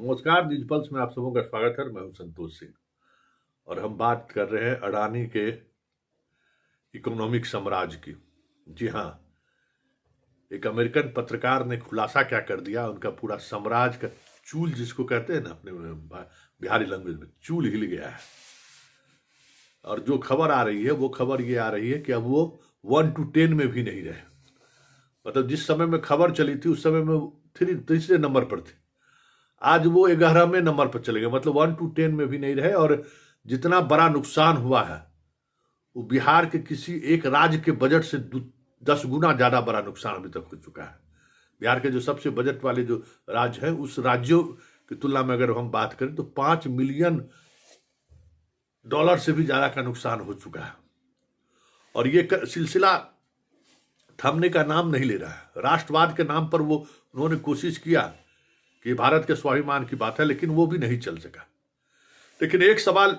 नमस्कार, news pulse में आप सबों का स्वागत है। मैं हूं संतोष सिंह और हम बात कर रहे हैं अडानी के इकोनॉमिक साम्राज्य की। जी हाँ, एक अमेरिकन पत्रकार ने खुलासा क्या कर दिया, उनका पूरा साम्राज्य का चूल जिसको कहते हैं ना अपने बिहारी लैंग्वेज में, चूल हिल गया है। और जो खबर आ रही है वो खबर ये आ रही है कि अब वो 1 to 10 में भी नहीं रहे। मतलब जिस समय में खबर चली थी उस समय में तीसरे नंबर पर थे, आज वो 11वें नंबर पर चले गए। मतलब 1 to 10 में भी नहीं रहे। और जितना बड़ा नुकसान हुआ है वो बिहार के किसी एक राज्य के बजट से 10 गुना ज्यादा बड़ा नुकसान अभी तक हो चुका है। बिहार के जो सबसे बजट वाले जो राज्य हैं उस राज्यों की तुलना में अगर हम बात करें तो $5 मिलियन से भी ज्यादा का नुकसान हो चुका है। और ये सिलसिला थमने का नाम नहीं ले रहा है। राष्ट्रवाद के नाम पर वो उन्होंने कोशिश किया कि भारत के स्वाभिमान की बात है, लेकिन वो भी नहीं चल सका। लेकिन एक सवाल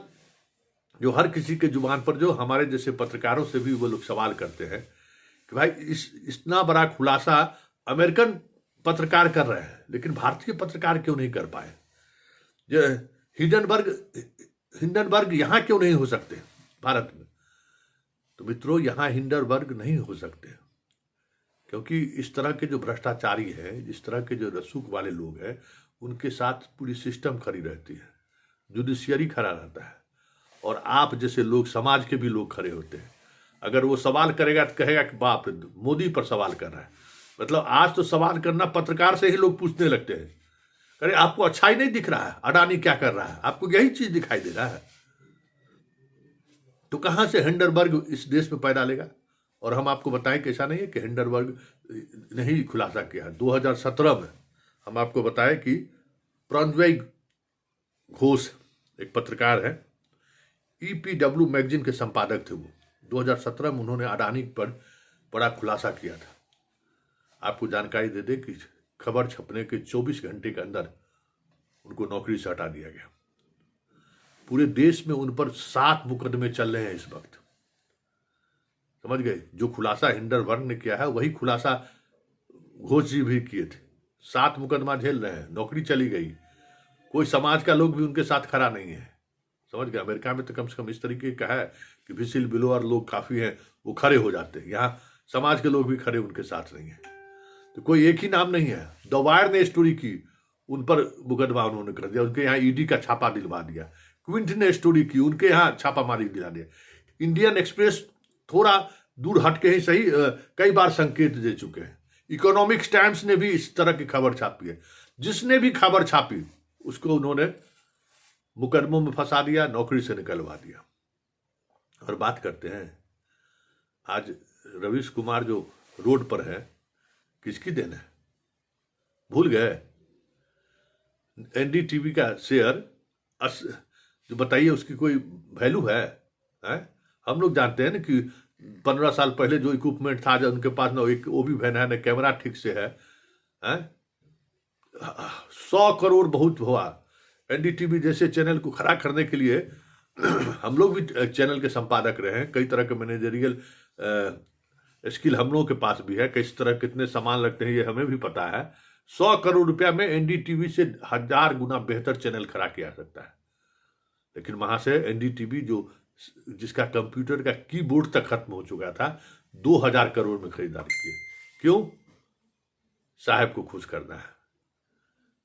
जो हर किसी के जुबान पर, जो हमारे जैसे पत्रकारों से भी वो लोग सवाल करते हैं कि भाई इतना बड़ा खुलासा अमेरिकन पत्रकार कर रहे हैं लेकिन भारतीय पत्रकार क्यों नहीं कर पाए? जो हिंडनबर्ग यहां क्यों नहीं हो सकते भारत में? तो मित्रों, यहां हिंडनबर्ग नहीं हो सकते क्योंकि इस तरह के जो भ्रष्टाचारी हैं, जिस तरह के जो रसूख वाले लोग हैं, उनके साथ पूरी सिस्टम खड़ी रहती है, जुडिशियरी खड़ा रहता है और आप जैसे लोग, समाज के भी लोग खड़े होते हैं। अगर वो सवाल करेगा तो कहेगा कि बाप रे, मोदी पर सवाल कर रहा है। मतलब आज तो सवाल करना पत्रकार से ही लोग पूछने लगते हैं, अरे आपको अच्छा ही नहीं दिख रहा है अडानी क्या कर रहा है? आपको यही चीज दिखाई दे रहा है? तो कहां से हिंडनबर्ग इस देश में पैदा लेगा? और हम आपको बताएं कि ऐसा नहीं है कि हिंडनबर्ग ने ही खुलासा किया। 2017 में हम आपको बताएं कि प्रंजय घोष एक पत्रकार है, EPW मैगजीन के संपादक थे। वो 2017 में उन्होंने अडानी पर बड़ा खुलासा किया था। आपको जानकारी दे दें कि खबर छपने के 24 घंटे के अंदर उनको नौकरी से हटा दिया गया। पूरे देश में उन पर 7 मुकदमे चल रहे हैं इस वक्त। समझ गए? जो खुलासा हिंडनबर्ग ने किया है वही खुलासा घोष जी भी किए थे। 7 मुकदमा झेल रहे हैं, नौकरी चली गई। कोई समाज का लोग भी उनके साथ खड़ा नहीं है। समझ गए? अमेरिका में तो कम से कम इस तरीके का है कि विसिल ब्लोअर लोग काफी हैं, वो खड़े हो जाते हैं। यहाँ समाज के लोग भी खड़े उनके साथ नहीं है। तो कोई एक ही नाम नहीं है। द वायर ने स्टोरी की, उन पर मुकदमा उन्होंने कर दिया, उनके यहाँ ईडी का छापा दिलवा दिया। क्विंट ने स्टोरी की, उनके यहाँ छापामारी दिला दिया। इंडियन एक्सप्रेस थोड़ा दूर हट के ही सही कई बार संकेत दे चुके हैं। इकोनॉमिक टाइम्स ने भी इस तरह की खबर छापी है। जिसने भी खबर छापी उसको उन्होंने मुकदमों में फंसा दिया, नौकरी से निकलवा दिया। और बात करते हैं आज रवीश कुमार जो रोड पर है, किसकी देन है? भूल गए? NDTV का शेयर जो बताइए, उसकी कोई वैल्यू है? हम लोग जानते हैं ना कि 15 साल पहले जो इक्विपमेंट था, जो उनके पास ना एक वो भी वैन है, ना कैमरा ठीक से है। 100 करोड़ बहुत हुआ। NDTV जैसे चैनल को खड़ा करने के लिए हम लोग भी चैनल के संपादक रहे हैं। कई तरह के मैनेजरियल स्किल हम लोगों के पास भी है। किस तरह कितने सामान लगते हैं ये हमें भी पता है। 100 करोड़ रुपया में NDTV से 1000 गुना बेहतर चैनल खड़ा किया जा सकता है। लेकिन वहां से NDTV जिसका कंप्यूटर का कीबोर्ड तक खत्म हो चुका था, 2000 करोड़ में खरीदारी की। क्यों? साहब को खुश करना है।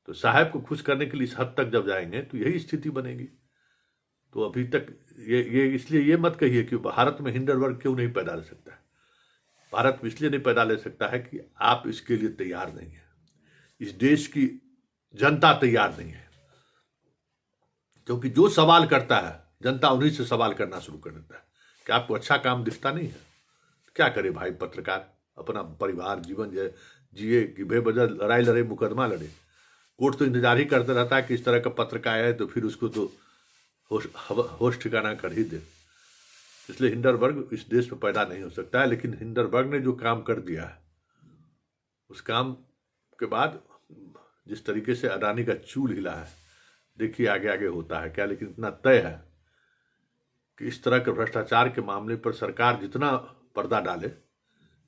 तो साहब को खुश करने के लिए इस हद तक जब जाएंगे तो यही स्थिति बनेगी। तो अभी तक ये इसलिए ये मत कहिए कि भारत में हिंडनबर्ग क्यों नहीं पैदा ले सकता है। भारत में इसलिए नहीं पैदा ले सकता है कि आप इसके लिए तैयार नहीं है। इस देश की जनता तैयार नहीं है। क्योंकि जो सवाल करता है जनता उन्हीं से सवाल करना शुरू कर देता है। क्या आपको अच्छा काम दिखता नहीं है? क्या करे भाई पत्रकार? अपना परिवार जीवन जिए कि बेवजह लड़ाई लड़े, मुकदमा लड़े? कोर्ट तो इंतजार ही करते रहता है कि इस तरह का पत्रकार है तो फिर उसको तो होश ठिकाना कर ही दे। इसलिए हिंडनबर्ग इस देश में पैदा नहीं हो सकता है। लेकिन हिंडनबर्ग ने जो काम कर दिया है, उस काम के बाद जिस तरीके से अडानी का चूल हिला है, देखिए आगे आगे होता है क्या। लेकिन इतना तय है कि इस तरह के भ्रष्टाचार के मामले पर सरकार जितना पर्दा डाले,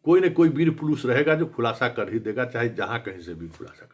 कोई न कोई वीर पुरुष रहेगा जो खुलासा कर ही देगा, चाहे जहां कहीं से भी खुलासा कर।